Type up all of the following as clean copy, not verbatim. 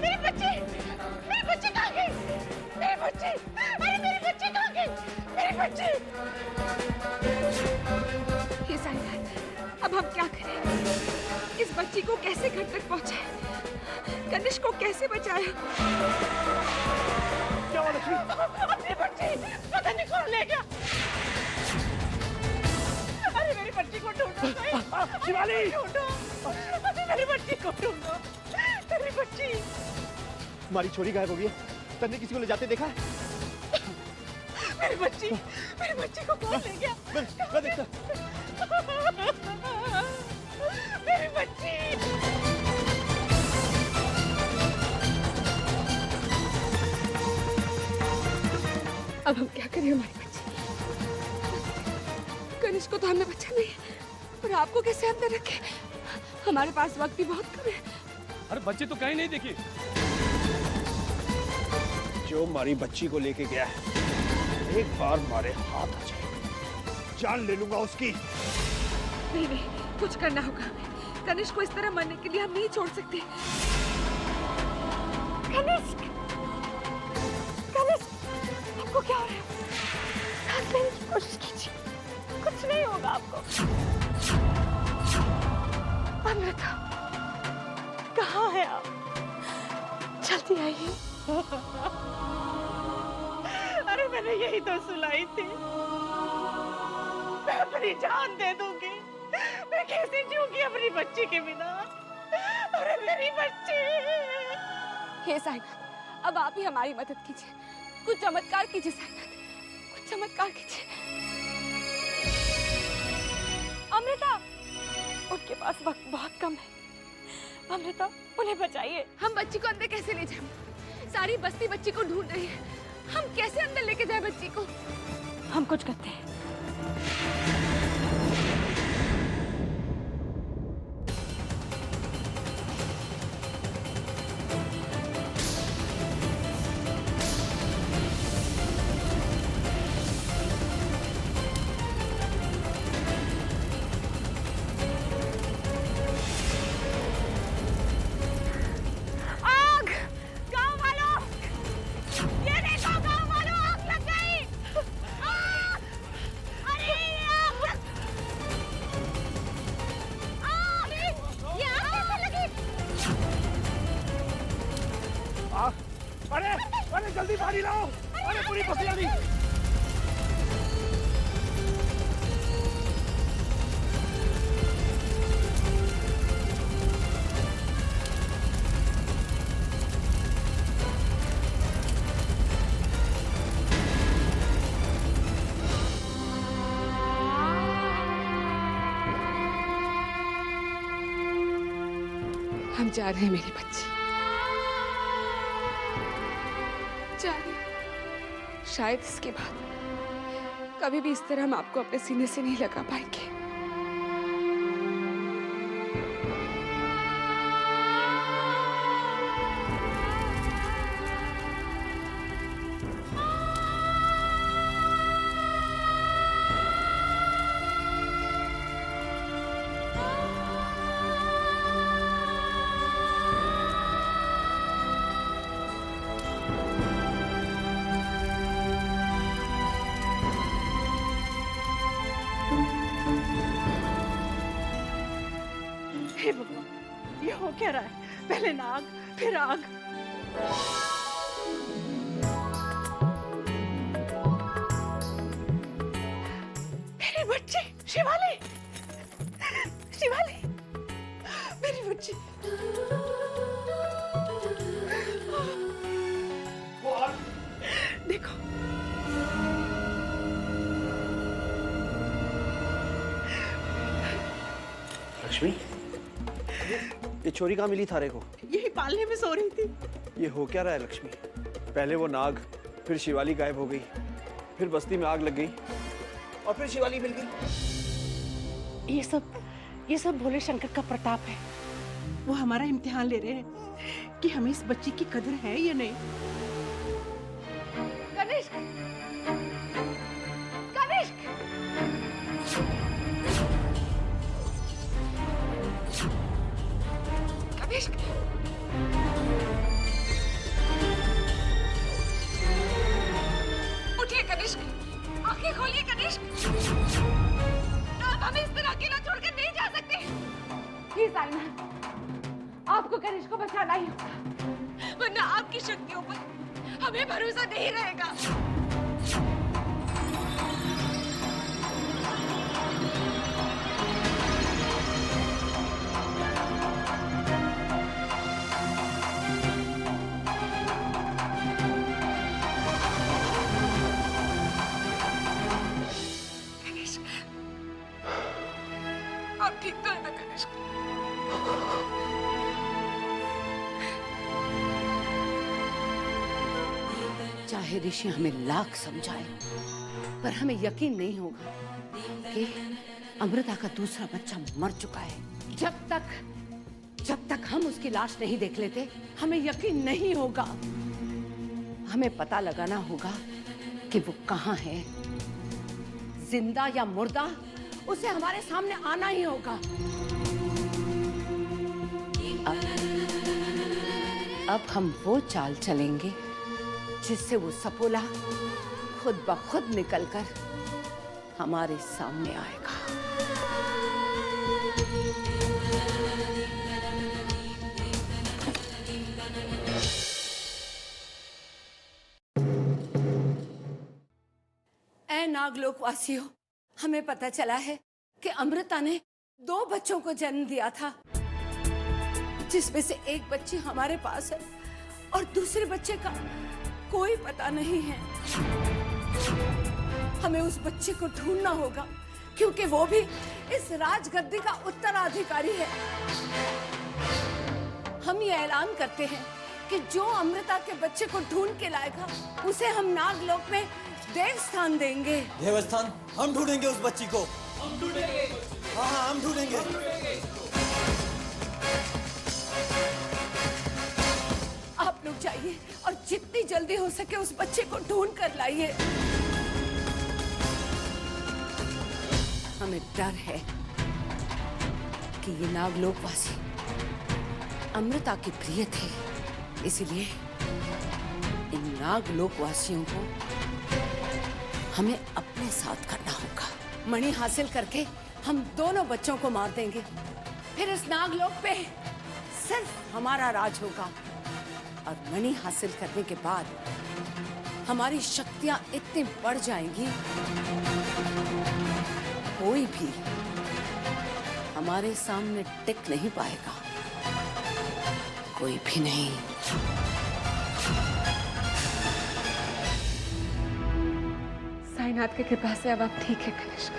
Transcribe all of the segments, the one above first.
मेरे बच्चे कहाँ गए? मेरे बच्चे, अरे मेरे बच्चे कहाँ गए? मेरे बच्चे। हे साईनाथ, अब हम क्या करें? इस बच्ची को कैसे घर तक पहुंचाए? कनिष्क को कैसे बचाया? क्या हुआ लक्ष्मी? अपने बच्चे पता नहीं कौन ले गया। अरे मेरी बच्ची को ढूंढो। शिवाली! ढूंढो, मेरी बच्ची को ढूंढो। मेरी बच्ची। हमारी छोरी गायब हो गई है। तन्ने किसी को ले जाते देखा है? मेरी बच्ची को कौन ले गया? मैं देखता। मेरी बच्ची। अब हम क्या करें हमारी बच्ची? कनिष्क को तो हमने बचा नहीं, पर आपको कैसे अंदर रखे? हमारे पास वक्त भी बहुत कम है। अरे बच्चे तो कहीं नहीं दिखी। जो हमारी बच्ची को लेके गया है, एक बार हमारे हाथ आ जाए, जान ले लूंगा उसकी। नहीं नहीं, कुछ करना होगा। कनिष्क को इस तरह मरने के लिए हम नहीं छोड़ सकते। कनिष्क, कनिष्क, आपको क्या हो रहा है? सांस लेने की कोशिश कीजिए, कुछ नहीं होगा आपको। अमृता, कहाँ है आप? जल्दी आइए। अरे मैंने यही तो सुलाई थी। मैं अपनी जान दे दूंगी। मैं कैसे जीऊंगी अपनी बच्ची के बिना? अरे मेरी बच्ची। हे साईनाथ, अब आप ही हमारी मदद कीजिए। कुछ चमत्कार कीजिए साईनाथ, कुछ चमत्कार कीजिए। अमृता, उनके पास वक्त बहुत कम है। अमृता, उन्हें बचाइए। हम बच्ची को अंदर कैसे ले जाएं? सारी बस्ती बच्ची को ढूंढ रही है। हम कैसे अंदर लेके जाएं बच्ची को? हम कुछ करते हैं। अरे जल्दी पानी लाओ। अरे पूरी बस्ती आ गई। हम जा रहे हैं मेरी बच्ची, जा रहे हैं। शायद इसके बाद कभी भी इस तरह हम आपको अपने सीने से नहीं लगा पाएंगे। हे भगवान, ये हो क्या रहा है? पहले नाग, फिर आग। मेरी बच्ची शिवाली, शिवाली, मेरी बच्ची। देखो, लक्ष्मी, ये छोरी कहाँ मिली थारे को? यही पालने में सो रही थी। ये हो क्या रहा है लक्ष्मी? पहले वो नाग, फिर शिवाली गायब हो गई, फिर बस्ती में आग लग गई और फिर शिवाली मिल गई। ये सब भोले शंकर का प्रताप है। वो हमारा इम्तिहान ले रहे हैं कि हमें इस बच्ची की कदर है या नहीं। कनिष्क, कनिष्क, कनिष्क, उठिए कनिष्क, आंखें खोलिए कनिष्क। आप हमें इस तरह अकेला छोड़कर नहीं जा सकते। प्लीज आईना, आपको कनिष्क को बचाना ही होगा, वरना आपकी शक्तियों पर हमें भरोसा नहीं रहेगा। आप ठीक तो है ना कनिष्क? चाहे ऋषि हमें लाख समझाए, पर हमें यकीन नहीं होगा कि अमृता का दूसरा बच्चा मर चुका है। जब तक हम उसकी लाश नहीं देख लेते, हमें यकीन नहीं होगा। हमें पता लगाना होगा कि वो कहाँ है, जिंदा या मुर्दा, उसे हमारे सामने आना ही होगा। अब हम वो चाल चलेंगे जिससे वो सपोला खुद ब खुद निकलकर हमारे सामने आएगा। ऐ नागलोकवासियों, हमें पता चला है कि अमृता ने 2 बच्चों को जन्म दिया था, जिसमें से एक बच्ची हमारे पास है और दूसरे बच्चे का कोई पता नहीं है। हमें उस बच्चे को ढूंढना होगा, क्योंकि वो भी इस राजगद्दी का उत्तराधिकारी है। हम ये ऐलान करते हैं कि जो अमृता के बच्चे को ढूंढ के लाएगा, उसे हम नागलोक में देव स्थान देंगे। देवस्थान? हम ढूंढेंगे उस बच्ची को। हम ढूंढेंगे। हाँ, हम ढूंढेंगे। आप लोग जाइए और जितनी जल्दी हो सके उस बच्चे को ढूंढ कर लाइए। हमें डर है कि ये नागलोकवासी अमृता के प्रिय थे, इसलिए इन नागलोकवासियों को हमें अपने साथ करना होगा। मणि हासिल करके हम दोनों बच्चों को मार देंगे, फिर इस नागलोक पे सिर्फ हमारा राज होगा। और मणि हासिल करने के बाद हमारी शक्तियां इतनी बढ़ जाएंगी, कोई भी हमारे सामने टिक नहीं पाएगा, कोई भी नहीं। साईनाथ की कृपा से अब आप ठीक है कनिष्क।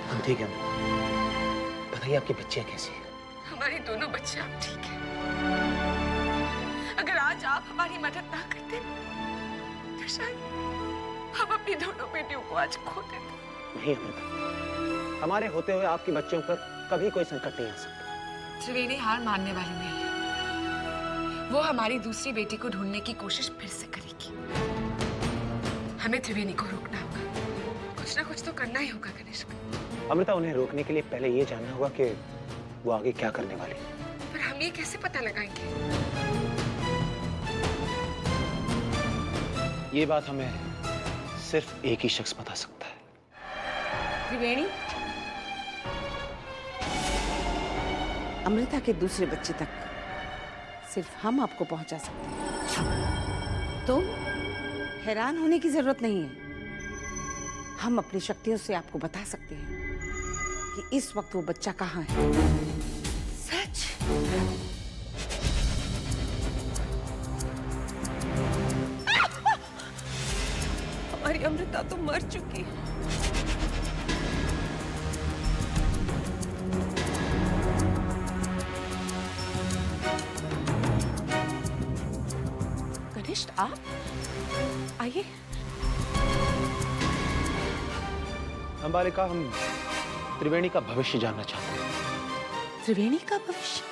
हम ठीक हैं। बताइए आपकी बच्चियाँ कैसी हैं? हमारी दोनों बच्चे आप ठीक हैं। अगर आज आप हमारी मदद ना करते तो शायद हम अपनी दोनों बेटियों को आज खो देते। नहीं अमृता, हमारे होते हुए आपकी बच्चियों पर कभी कोई संकट नहीं आ सकता। त्रिवेणी हार मानने वाली नहीं है। वो हमारी दूसरी बेटी को ढूंढने की कोशिश फिर से करेगी। हमें त्रिवेणी को रोकना होगा। कुछ ना कुछ तो करना ही होगा कनिष्क। अमृता, उन्हें रोकने के लिए पहले ये जानना होगा कि वो आगे क्या करने वाली है। पर हम ये कैसे पता लगाएंगे? ये बात हमें सिर्फ एक ही शख्स बता सकता है। त्रिवेणी, अमृता के दूसरे बच्चे तक सिर्फ हम आपको पहुंचा सकते हैं। तुम हैरान होने की जरूरत नहीं है। हम अपनी शक्तियों से आपको बता सकते हैं कि इस वक्त वो बच्चा कहाँ है। सच? हमारी अमृता तो मर चुकी है। कनिष्क, आप आइए। अंबालिका, हम त्रिवेणी का भविष्य जानना चाहते हैं। त्रिवेणी का भविष्य?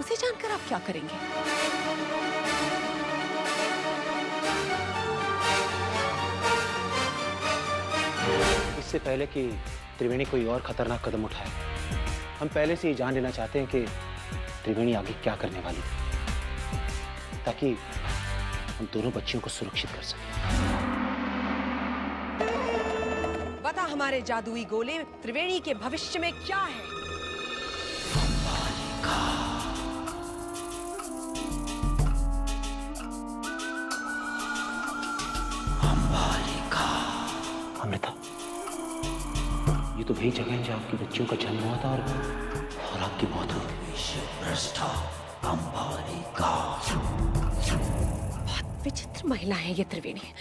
उसे जानकर आप क्या करेंगे? इससे पहले कि त्रिवेणी कोई और खतरनाक कदम उठाए, हम पहले से ही जान लेना चाहते हैं कि त्रिवेणी आगे क्या करने वाली है, ताकि हम दोनों बच्चियों को सुरक्षित कर सकें। बता हमारे जादुई गोले त्रिवेणी के भविष्य में क्या है? अमृता, ये तो वही जगह है जहाँ आपकी बच्चियों का जन्म हुआ था और आपकी मौत हुई थी। बहुत विचित्र महिला है ये त्रिवेणी।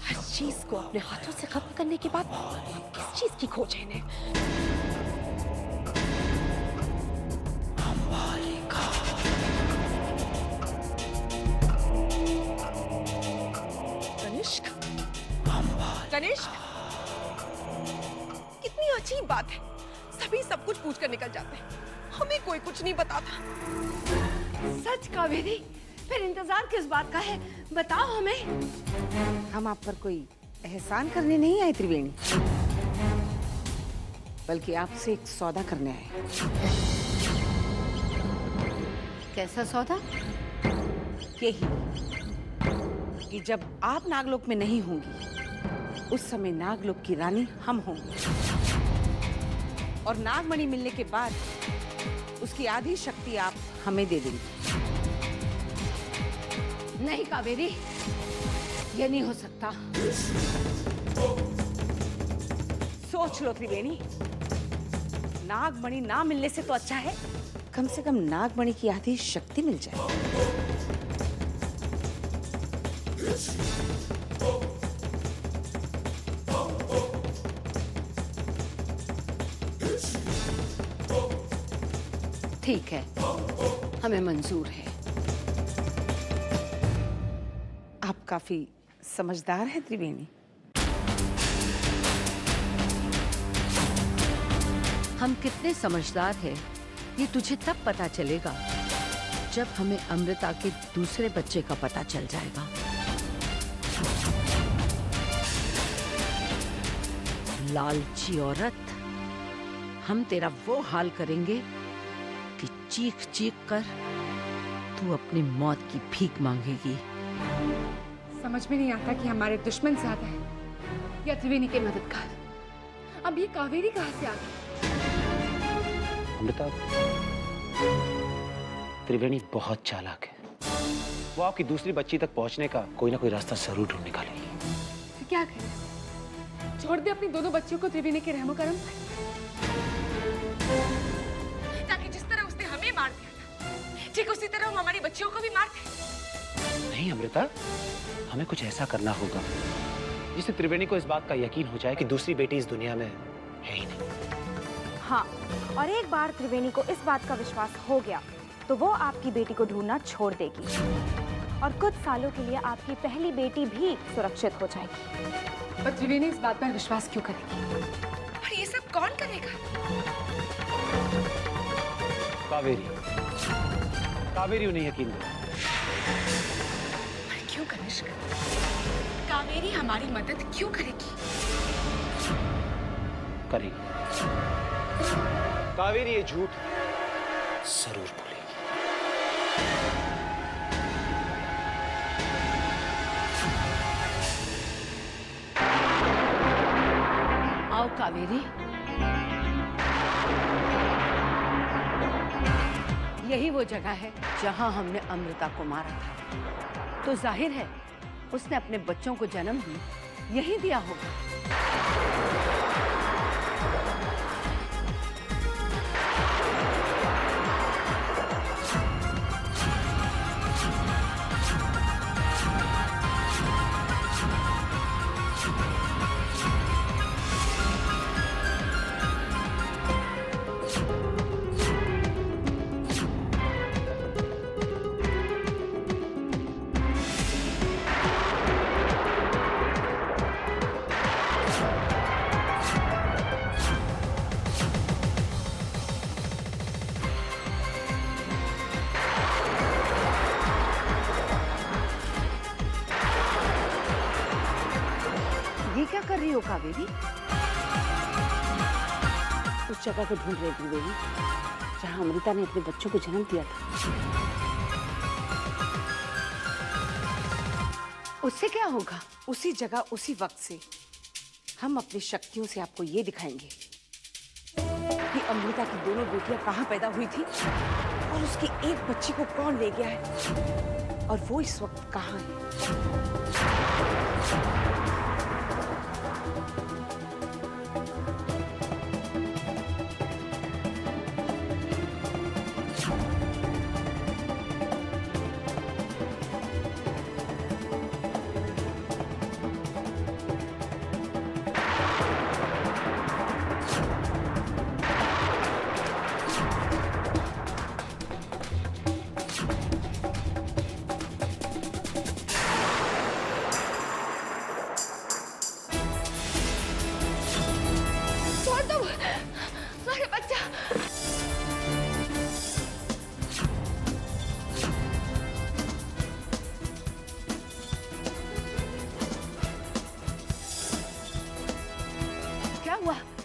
हर चीज को अपने हाथों से खत्म करने के बाद किस चीज की खोज है इन्हें? कनिष्क, कनिष्क, कितनी अजीब बात है। सभी सब कुछ पूछ कर निकल जाते हैं, हमें कोई कुछ नहीं बताता। सच कावेरी, फिर इंतजार किस बात का है? बताओ हमें। हम आप पर कोई एहसान करने नहीं आए त्रिवेणी, बल्कि आपसे एक सौदा करने आए। कैसा सौदा? यही कि जब आप नागलोक में नहीं होंगी, उस समय नागलोक की रानी हम होंगे, और नागमणि मिलने के बाद उसकी आधी शक्ति आप हमें दे देंगी। नहीं कावेरी, ये नहीं हो सकता। सोच लो त्रिवेणी, नागमणि ना मिलने से तो अच्छा है कम से कम नागमणि की आधी शक्ति मिल जाए। ठीक है, हमें मंजूर है। आप काफी समझदार हैं त्रिवेणी। हम कितने समझदार हैं ये तुझे तब पता चलेगा जब हमें अमृता के दूसरे बच्चे का पता चल जाएगा। लालची औरत, हम तेरा वो हाल करेंगे कि चीख चीख कर तू अपनी मौत की भीख मांगेगी। समझ में नहीं आता कि हमारे दुश्मन ज्यादा है या त्रिवेणी के मददगार। अब ये कावेरी कहाँ से आ गई? अमृता, त्रिवेणी बहुत चालाक है। वो आपकी दूसरी बच्ची तक पहुंचने का कोई ना कोई रास्ता जरूर ढूंढ निकालेगी। तो क्या करें? छोड़ दे अपनी दोनों बच्चियों को त्रिवेणी के रहमो करम पर, ताकि जिस तरह उसने हमें मार दिया था, ठीक उसी तरह वो हमारी बच्चियों को भी मार दे। नहीं अमृता, हमें कुछ ऐसा करना होगा जिससे त्रिवेणी को इस बात का यकीन हो जाए कि दूसरी बेटी इस दुनिया में है ही नहीं। हाँ, और एक बार त्रिवेणी को इस बात का विश्वास हो गया तो वो आपकी बेटी को ढूंढना छोड़ देगी और कुछ सालों के लिए आपकी पहली बेटी भी सुरक्षित हो जाएगी। पर त्रिवेणी इस बात पर विश्वास क्यों करेगी? और ये सब कौन करेगा? कावेरी, कावेरी उन्हें यकीन दिला। पर क्यों कनिष्क? कावेरी हमारी मदद क्यों करेगी? करेगी। कावेरी ये झूठ जरूर बोलेगी। आओ कावेरी, यही वो जगह है जहां हमने अमृता को मारा था। तो जाहिर है उसने अपने बच्चों को जन्म भी यही दिया होगा। ये क्या कर रही हो कावेरी? उस उस जगह को ढूंढ रही त्रिवेणी जहां अमृता ने अपने बच्चों को जन्म दिया था। उससे क्या होगा? उसी जगह उसी वक्त से हम अपनी शक्तियों से आपको ये दिखाएंगे कि अमृता की दोनों बेटियां कहाँ पैदा हुई थी और उसकी एक बच्ची को कौन ले गया है और वो इस वक्त कहाँ है।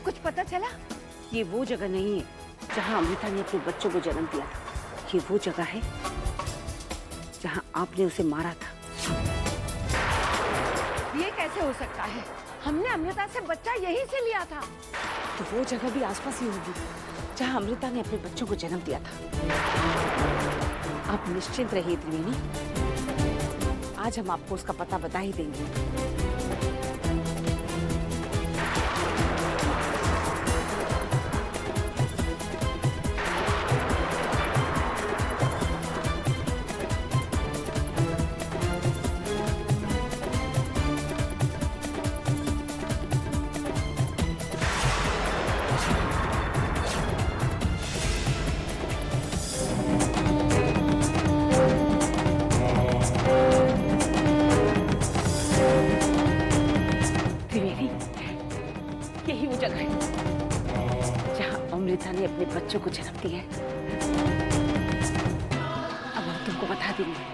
कुछ पता चला? ये वो जगह नहीं है जहां अमृता ने अपने बच्चों को जन्म दिया था। ये वो जगह है जहां आपने उसे मारा था। ये कैसे हो सकता है? हमने अमृता से बच्चा यहीं से लिया था। तो वो जगह भी आसपास ही होगी जहां अमृता ने अपने बच्चों को जन्म दिया था। आप निश्चिंत रहिए त्रिवेणी, आज हम आपको उसका पता बता ही देंगे। यही वो जगह है जहां अमृता ने अपने बच्चों को जन्म दिया है। अब हम तुमको बता देंगे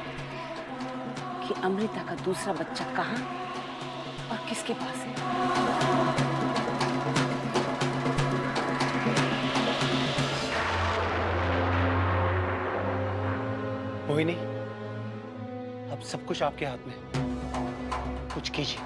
कि अमृता का दूसरा बच्चा कहाँ और किसके पास है। मोहिनी, अब सब कुछ आपके हाथ में, कुछ कीजिए।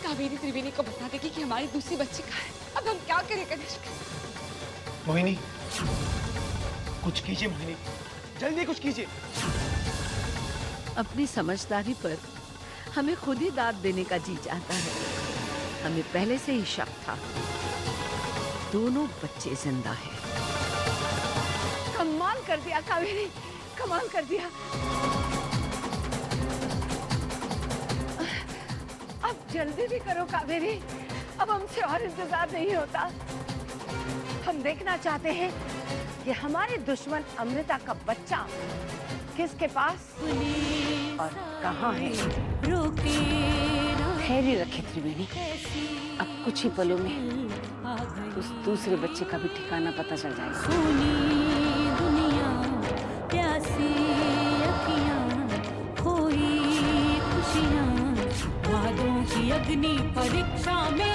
कावेरी त्रिवेणी को बता देगी कि हमारी दूसरी बच्ची कहाँ है। अब हम क्या करें कनिष्क? मोहिनी, कुछ कीजिए मोहिनी, जल्दी कुछ कीजिए। अपनी समझदारी पर हमें खुद ही दाद देने का जी चाहता है। हमें पहले से ही शक था, दोनों बच्चे जिंदा हैं। कमाल कर दिया कावेरी, कमाल कर दिया। अब जल्दी भी करो कावेरी, अब हमसे और इंतजार नहीं होता। हम देखना चाहते हैं कि हमारे दुश्मन अमृता का बच्चा किसके पास और कहाँ है। धैर्य रखे त्रिवेणी, अब कुछ ही पलों में उस दूसरे बच्चे का भी ठिकाना पता चल जाएगा। दुनिया प्यासी अखियां, खोई खुशियां, वादों की अग्नि परीक्षा में